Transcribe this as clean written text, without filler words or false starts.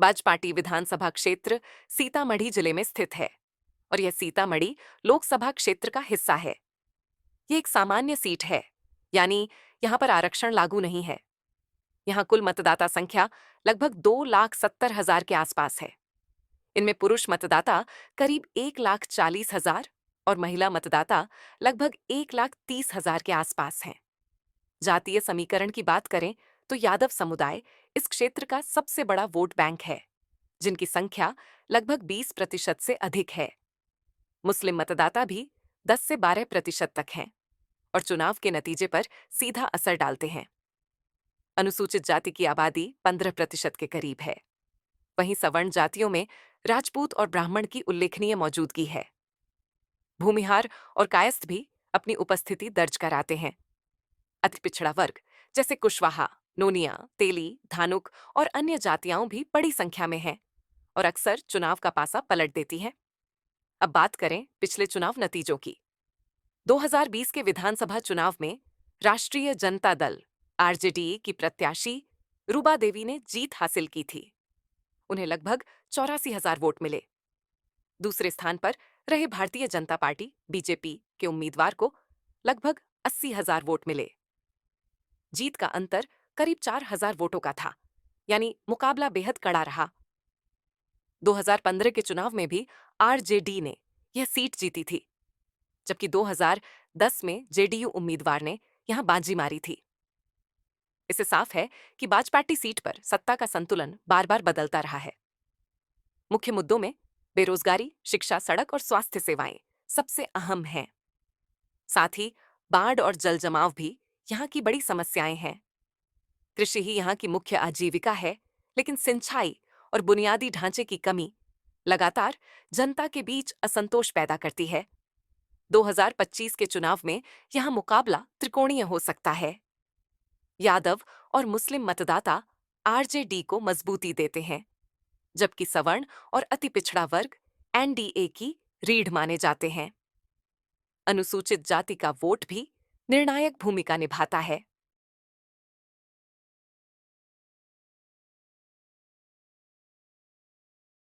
बाजपाटी विधानसभा क्षेत्र सीतामढ़ी जिले में स्थित है और यह सीतामढ़ी लोकसभा क्षेत्र का हिस्सा है। ये एक सामान्य सीट है, यानी यहाँ पर आरक्षण लागू नहीं है। यहाँ कुल मतदाता संख्या लगभग 2,70,000 के आसपास है। इनमें पुरुष मतदाता करीब 1,40,000 और महिला मतदाता लगभग 1,30,000 के आसपास हैं। जातीय समीकरण की बात करें तो यादव समुदाय इस क्षेत्र का सबसे बड़ा वोट बैंक है, जिनकी संख्या लगभग 20% से अधिक है। मुस्लिम मतदाता भी 10 से 12% तक हैं और चुनाव के नतीजे पर सीधा असर डालते हैं। अनुसूचित जाति की आबादी 15% के करीब है। वहीं सवर्ण जातियों में राजपूत और ब्राह्मण की उल्लेखनीय मौजूदगी है। भूमिहार और कायस्थ भी अपनी उपस्थिति दर्ज कराते हैं। अति पिछड़ा वर्ग जैसे कुशवाहा, नोनिया, तेली, धानुक और अन्य जातियां भी बड़ी संख्या में हैं और अक्सर चुनाव का पासा पलट देती हैं। अब बात करें पिछले चुनाव नतीजों की। 2020 के विधानसभा चुनाव में राष्ट्रीय जनता दल आरजेडी की प्रत्याशी रूबा देवी ने जीत हासिल की थी। उन्हें लगभग 84,000 वोट मिले। दूसरे स्थान पर रहे भारतीय जनता पार्टी बीजेपी के उम्मीदवार को लगभग 80,000 वोट मिले। जीत का अंतर करीब 4,000 वोटों का था, यानी मुकाबला बेहद कड़ा रहा। 2015 के चुनाव में भी आरजेडी ने यह सीट जीती थी, जबकि 2010 में जेडीयू उम्मीदवार ने यहां बाजी मारी थी। इससे साफ है कि बाजपाटी सीट पर सत्ता का संतुलन बार बार बदलता रहा है। मुख्य मुद्दों में बेरोजगारी, शिक्षा, सड़क और स्वास्थ्य सेवाएं सबसे अहम हैं। साथ ही बाढ़ और जल जमाव भी यहाँ की बड़ी समस्याएं हैं। कृषि ही यहाँ की मुख्य आजीविका है, लेकिन सिंचाई और बुनियादी ढांचे की कमी लगातार जनता के बीच असंतोष पैदा करती है। 2025 के चुनाव में यह मुकाबला त्रिकोणीय हो सकता है। यादव और मुस्लिम मतदाता आरजेडी को मजबूती देते हैं, जबकि सवर्ण और अति पिछड़ा वर्ग एनडीए की रीढ़ माने जाते हैं। अनुसूचित जाति का वोट भी निर्णायक भूमिका निभाता है।